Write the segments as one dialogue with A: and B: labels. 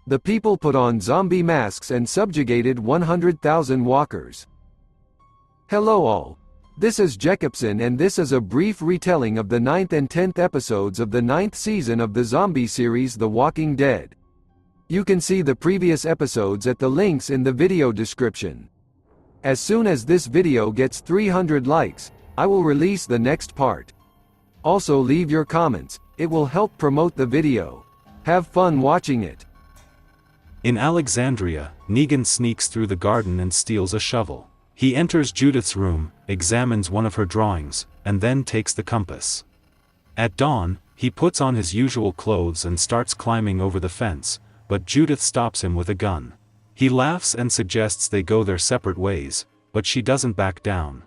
A: The people put on zombie masks and subjugated 100,000 walkers. Hello all. This is Jacobson and this is a brief retelling of the 9th and 10th episodes of the 9th season of the zombie series The Walking Dead. You can see the previous episodes at the links in the video description. As soon as this video gets 300 likes, I will release the next part. Also leave your comments, it will help promote the video. Have fun watching it.
B: In Alexandria, Negan sneaks through the garden and steals a shovel. He enters Judith's room, examines one of her drawings, and then takes the compass. At dawn, he puts on his usual clothes and starts climbing over the fence, but Judith stops him with a gun. He laughs and suggests they go their separate ways, but she doesn't back down.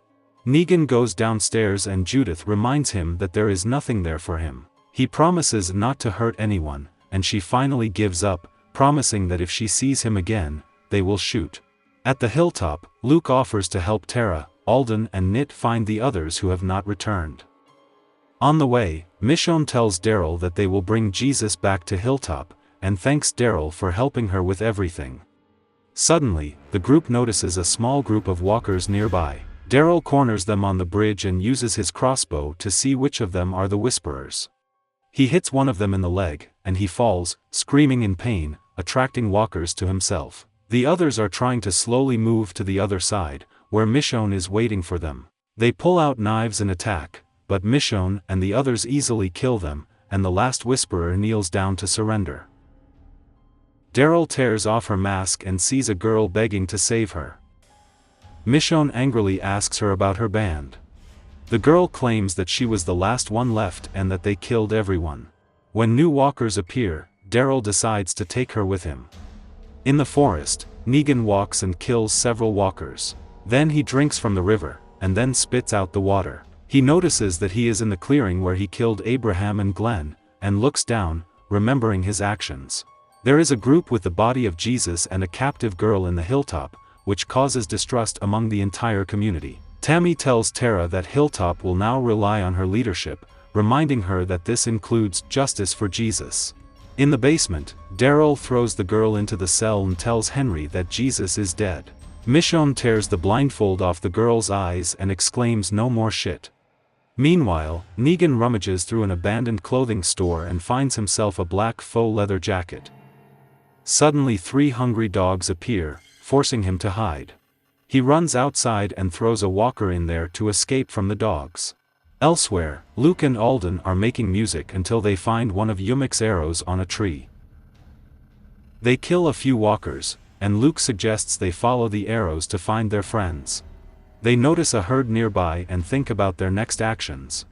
B: Negan goes downstairs and Judith reminds him that there is nothing there for him. He promises not to hurt anyone, and she finally gives up, promising that if she sees him again, they will shoot. At the hilltop, Luke offers to help Tara, Alden and Nit find the others who have not returned. On the way, Michonne tells Daryl that they will bring Jesus back to Hilltop, and thanks Daryl for helping her with everything. Suddenly, the group notices a small group of walkers nearby. Daryl corners them on the bridge and uses his crossbow to see which of them are the Whisperers. He hits one of them in the leg, and he falls, screaming in pain, attracting walkers to himself. The others are trying to slowly move to the other side, where Michonne is waiting for them. They pull out knives and attack, but Michonne and the others easily kill them, and the last Whisperer kneels down to surrender. Daryl tears off her mask and sees a girl begging to save her. Michonne angrily asks her about her band. The girl claims that she was the last one left and that they killed everyone. When new walkers appear, Daryl decides to take her with him. In the forest, Negan walks and kills several walkers. Then he drinks from the river, and then spits out the water. He notices that he is in the clearing where he killed Abraham and Glenn, and looks down, remembering his actions. There is a group with the body of Jesus and a captive girl in the hilltop, which causes distrust among the entire community. Tammy tells Tara that Hilltop will now rely on her leadership, reminding her that this includes justice for Jesus. In the basement, Daryl throws the girl into the cell and tells Henry that Jesus is dead. Michonne tears the blindfold off the girl's eyes and exclaims "No more shit." Meanwhile, Negan rummages through an abandoned clothing store and finds himself a black faux leather jacket. Suddenly 3 hungry dogs appear, forcing him to hide. He runs outside and throws a walker in there to escape from the dogs. Elsewhere, Luke and Alden are making music until they find one of Yumik's arrows on a tree. They kill a few walkers, and Luke suggests they follow the arrows to find their friends. They notice a herd nearby and think about their next actions.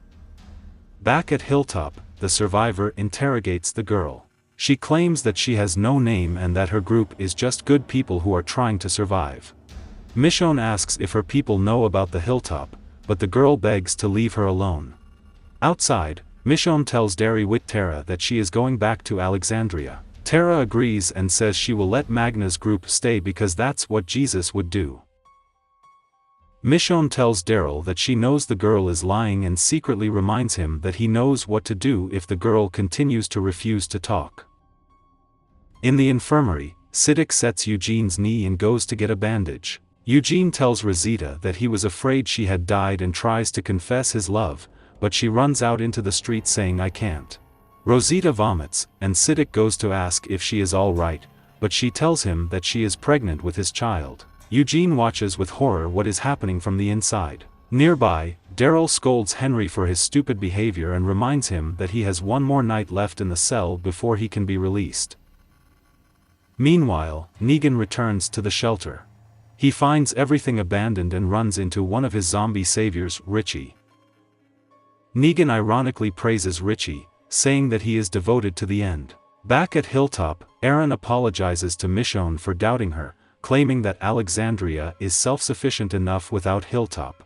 B: Back at Hilltop, the survivor interrogates the girl. She claims that she has no name and that her group is just good people who are trying to survive. Michonne asks if her people know about the hilltop, but the girl begs to leave her alone. Outside, Michonne tells Tara that she is going back to Alexandria. Tara agrees and says she will let Magna's group stay because that's what Jesus would do. Michonne tells Daryl that she knows the girl is lying and secretly reminds him that he knows what to do if the girl continues to refuse to talk. In the infirmary, Siddiq sets Eugene's knee and goes to get a bandage. Eugene tells Rosita that he was afraid she had died and tries to confess his love, but she runs out into the street saying "I can't." Rosita vomits, and Siddiq goes to ask if she is all right, but she tells him that she is pregnant with his child. Eugene watches with horror what is happening from the inside. Nearby, Daryl scolds Henry for his stupid behavior and reminds him that he has one more night left in the cell before he can be released. Meanwhile, Negan returns to the shelter. He finds everything abandoned and runs into one of his zombie saviors, Richie. Negan ironically praises Richie, saying that he is devoted to the end. Back at Hilltop, Aaron apologizes to Michonne for doubting her, claiming that Alexandria is self-sufficient enough without Hilltop.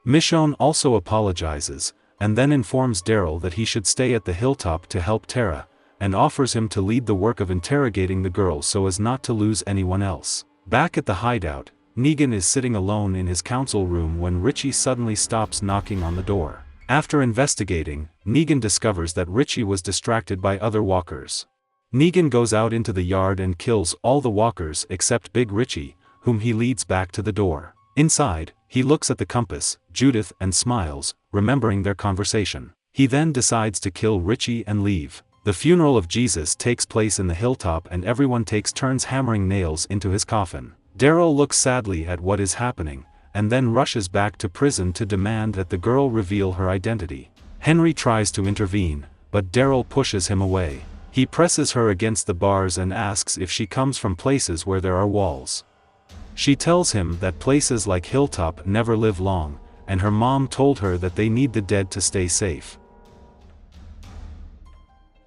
B: Michonne also apologizes, and then informs Daryl that he should stay at the Hilltop to help Tara, and offers him to lead the work of interrogating the girl so as not to lose anyone else. Back at the hideout, Negan is sitting alone in his council room when Richie suddenly stops knocking on the door. After investigating, Negan discovers that Richie was distracted by other walkers. Negan goes out into the yard and kills all the walkers except Big Richie, whom he leads back to the door. Inside, he looks at the compass, Judith, and smiles, remembering their conversation. He then decides to kill Richie and leave. The funeral of Jesus takes place in the hilltop and everyone takes turns hammering nails into his coffin. Daryl looks sadly at what is happening, and then rushes back to prison to demand that the girl reveal her identity. Henry tries to intervene, but Daryl pushes him away. He presses her against the bars and asks if she comes from places where there are walls. She tells him that places like Hilltop never live long, and her mom told her that they need the dead to stay safe.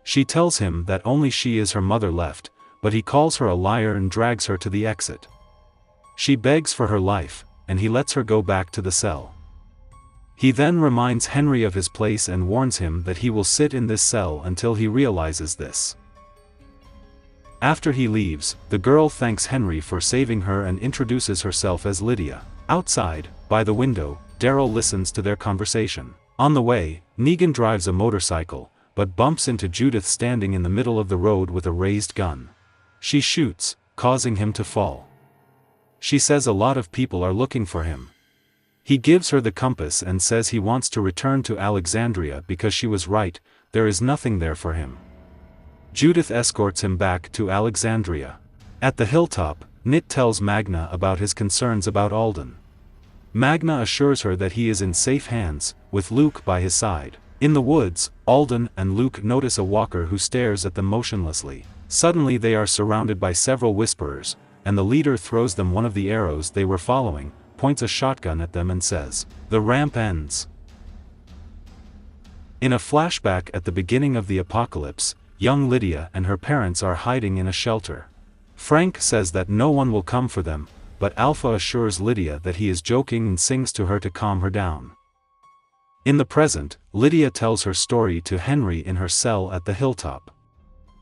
B: She tells him that only she is her mother left, but he calls her a liar and drags her to the exit. She begs for her life, and he lets her go back to the cell. He then reminds Henry of his place and warns him that he will sit in this cell until he realizes this. After he leaves, the girl thanks Henry for saving her and introduces herself as Lydia. Outside, by the window, Daryl listens to their conversation. On the way, Negan drives a motorcycle, but bumps into Judith standing in the middle of the road with a raised gun. She shoots, causing him to fall. She says a lot of people are looking for him. He gives her the compass and says he wants to return to Alexandria because she was right, there is nothing there for him. Judith escorts him back to Alexandria. At the hilltop, Nit tells Magna about his concerns about Alden. Magna assures her that he is in safe hands, with Luke by his side. In the woods, Alden and Luke notice a walker who stares at them motionlessly. Suddenly they are surrounded by several whisperers, and the leader throws them one of the arrows they were following, points a shotgun at them and says, "The ramp ends." In a flashback at the beginning of the apocalypse, young Lydia and her parents are hiding in a shelter. Frank says that no one will come for them, but Alpha assures Lydia that he is joking and sings to her to calm her down. In the present, Lydia tells her story to Henry in her cell at the hilltop.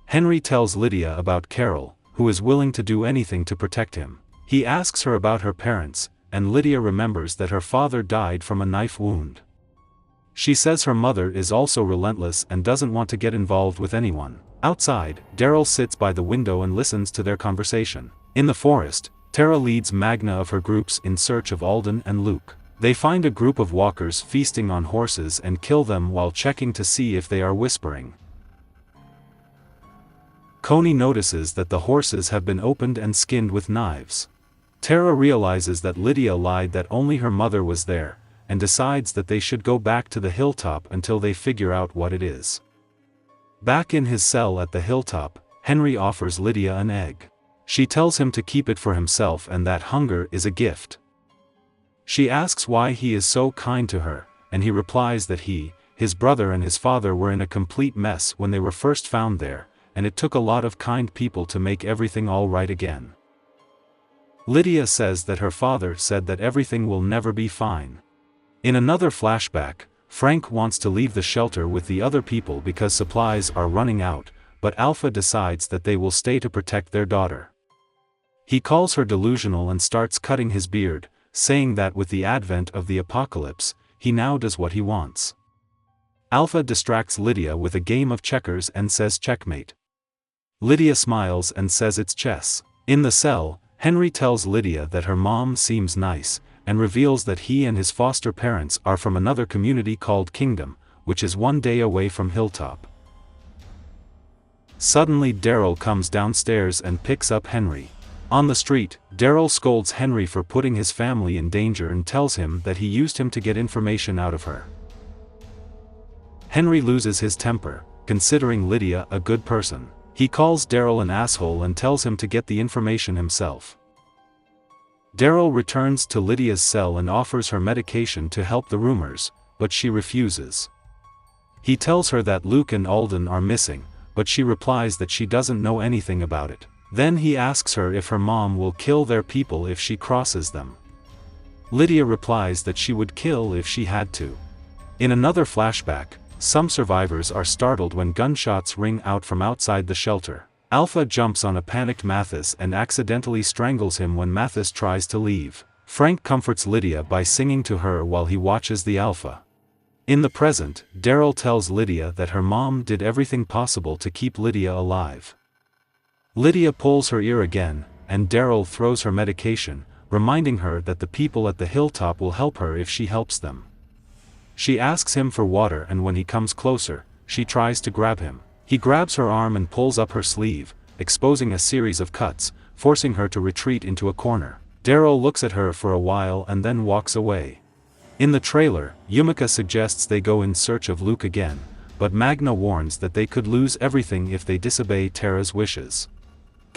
B: Henry tells Lydia about Carol, who is willing to do anything to protect him. He asks her about her parents, and Lydia remembers that her father died from a knife wound. She says her mother is also relentless and doesn't want to get involved with anyone. Outside, Daryl sits by the window and listens to their conversation. In the forest, Tara leads Magna of her groups in search of Alden and Luke. They find a group of walkers feasting on horses and kill them while checking to see if they are whispering. Coney notices that the horses have been opened and skinned with knives. Tara realizes that Lydia lied that only her mother was there, and decides that they should go back to the hilltop until they figure out what it is. Back in his cell at the hilltop, Henry offers Lydia an egg. She tells him to keep it for himself and that hunger is a gift. She asks why he is so kind to her, and he replies that he, his brother and his father were in a complete mess when they were first found there, and it took a lot of kind people to make everything all right again. Lydia says that her father said that everything will never be fine. In another flashback, Frank wants to leave the shelter with the other people because supplies are running out, but Alpha decides that they will stay to protect their daughter. He calls her delusional and starts cutting his beard, saying that with the advent of the apocalypse, he now does what he wants. Alpha distracts Lydia with a game of checkers and says checkmate. Lydia smiles and says it's chess. In the cell, Henry tells Lydia that her mom seems nice, and reveals that he and his foster parents are from another community called Kingdom, which is one day away from Hilltop. Suddenly Daryl comes downstairs and picks up Henry. On the street, Daryl scolds Henry for putting his family in danger and tells him that he used him to get information out of her. Henry loses his temper, considering Lydia a good person. He calls Daryl an asshole and tells him to get the information himself. Daryl returns to Lydia's cell and offers her medication to help the rumors, but she refuses. He tells her that Luke and Alden are missing, but she replies that she doesn't know anything about it. Then he asks her if her mom will kill their people if she crosses them. Lydia replies that she would kill if she had to. In another flashback, some survivors are startled when gunshots ring out from outside the shelter. Alpha jumps on a panicked Mathis and accidentally strangles him when Mathis tries to leave. Frank comforts Lydia by singing to her while he watches the Alpha. In the present, Daryl tells Lydia that her mom did everything possible to keep Lydia alive. Lydia pulls her ear again, and Daryl throws her medication, reminding her that the people at the hilltop will help her if she helps them. She asks him for water, and when he comes closer, she tries to grab him. He grabs her arm and pulls up her sleeve, exposing a series of cuts, forcing her to retreat into a corner. Daryl looks at her for a while and then walks away. In the trailer, Yumika suggests they go in search of Luke again, but Magna warns that they could lose everything if they disobey Tara's wishes.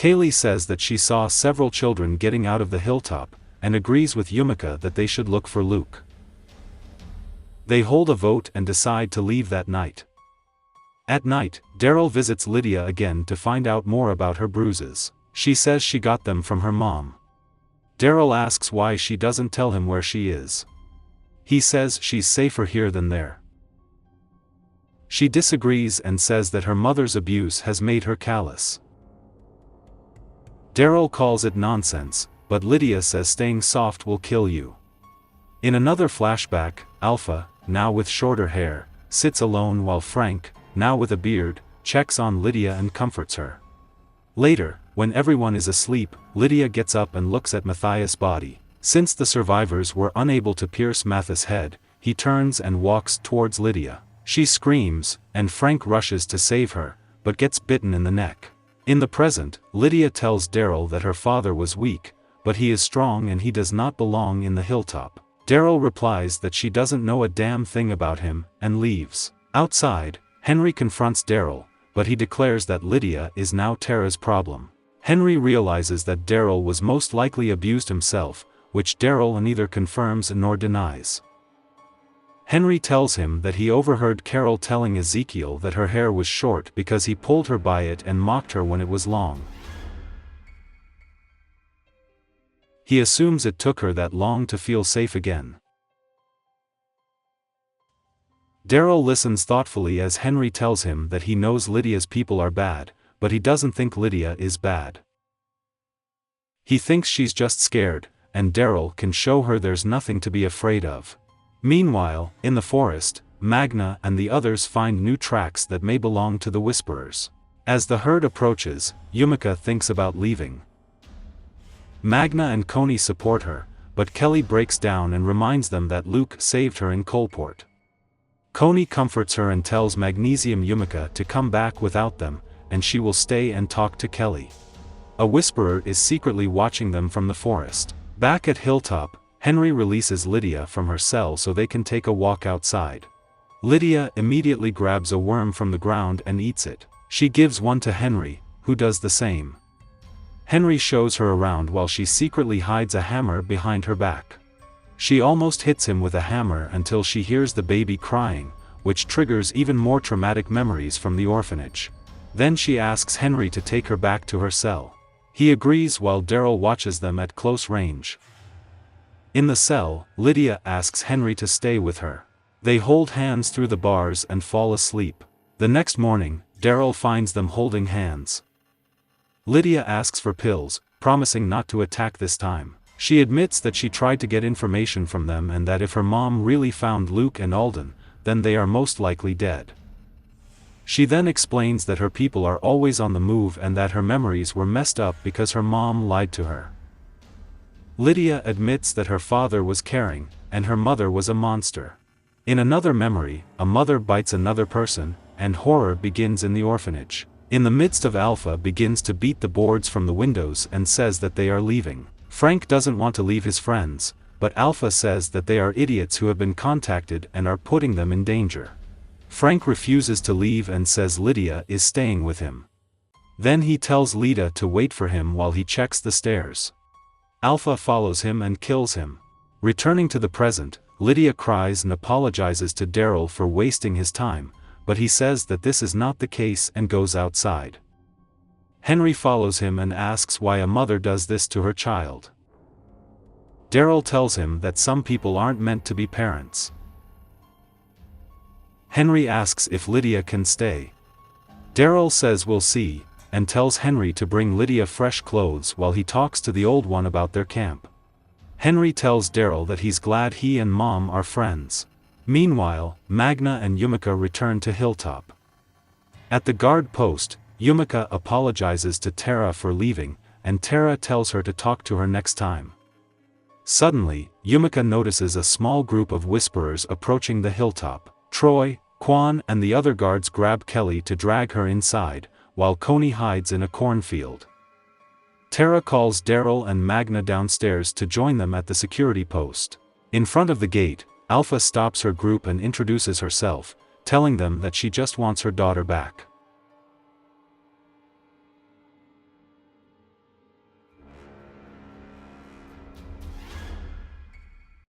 B: Kaylee says that she saw several children getting out of the hilltop, and agrees with Yumika that they should look for Luke. They hold a vote and decide to leave that night. At night, Daryl visits Lydia again to find out more about her bruises. She says she got them from her mom. Daryl asks why she doesn't tell him where she is. He says she's safer here than there. She disagrees and says that her mother's abuse has made her callous. Daryl calls it nonsense, but Lydia says staying soft will kill you. In another flashback, Alpha, now with shorter hair, sits alone while Frank, now with a beard, checks on Lydia and comforts her. Later, when everyone is asleep, Lydia gets up and looks at Matthias' body. Since the survivors were unable to pierce Matthias' head, he turns and walks towards Lydia. She screams, and Frank rushes to save her, but gets bitten in the neck. In the present, Lydia tells Daryl that her father was weak, but he is strong and he does not belong in the hilltop. Daryl replies that she doesn't know a damn thing about him, and leaves. Outside, Henry confronts Daryl, but he declares that Lydia is now Tara's problem. Henry realizes that Daryl was most likely abused himself, which Daryl neither confirms nor denies. Henry tells him that he overheard Carol telling Ezekiel that her hair was short because he pulled her by it and mocked her when it was long. He assumes it took her that long to feel safe again. Daryl listens thoughtfully as Henry tells him that he knows Lydia's people are bad, but he doesn't think Lydia is bad. He thinks she's just scared, and Daryl can show her there's nothing to be afraid of. Meanwhile, in the forest, Magna and the others find new tracks that may belong to the Whisperers. As the herd approaches, Yumika thinks about leaving. Magna and Coney support her, but Kelly breaks down and reminds them that Luke saved her in Coalport. Coney comforts her and tells Magnesium Yumika to come back without them, and she will stay and talk to Kelly. A Whisperer is secretly watching them from the forest. Back at Hilltop, Henry releases Lydia from her cell so they can take a walk outside. Lydia immediately grabs a worm from the ground and eats it. She gives one to Henry, who does the same. Henry shows her around while she secretly hides a hammer behind her back. She almost hits him with a hammer until she hears the baby crying, which triggers even more traumatic memories from the orphanage. Then she asks Henry to take her back to her cell. He agrees while Daryl watches them at close range. In the cell, Lydia asks Henry to stay with her. They hold hands through the bars and fall asleep. The next morning, Daryl finds them holding hands. Lydia asks for pills, promising not to attack this time. She admits that she tried to get information from them and that if her mom really found Luke and Alden, then they are most likely dead. She then explains that her people are always on the move and that her memories were messed up because her mom lied to her. Lydia admits that her father was caring, and her mother was a monster. In another memory, a mother bites another person, and horror begins in the orphanage. In the midst of Alpha begins to beat the boards from the windows and says that they are leaving. Frank doesn't want to leave his friends, but Alpha says that they are idiots who have been contacted and are putting them in danger. Frank refuses to leave and says Lydia is staying with him. Then he tells Lydia to wait for him while he checks the stairs. Alpha follows him and kills him. Returning to the present, Lydia cries and apologizes to Daryl for wasting his time, but he says that this is not the case and goes outside. Henry follows him and asks why a mother does this to her child. Daryl tells him that some people aren't meant to be parents. Henry asks if Lydia can stay. Daryl says we'll see, and tells Henry to bring Lydia fresh clothes while he talks to the old one about their camp. Henry tells Daryl that he's glad he and Mom are friends. Meanwhile, Magna and Yumika return to Hilltop. At the guard post, Yumika apologizes to Tara for leaving, and Tara tells her to talk to her next time. Suddenly, Yumika notices a small group of whisperers approaching the hilltop. Troy, Quan and the other guards grab Kelly to drag her inside, while Coney hides in a cornfield. Tara calls Daryl and Magna downstairs to join them at the security post. In front of the gate, Alpha stops her group and introduces herself, telling them that she just wants her daughter back.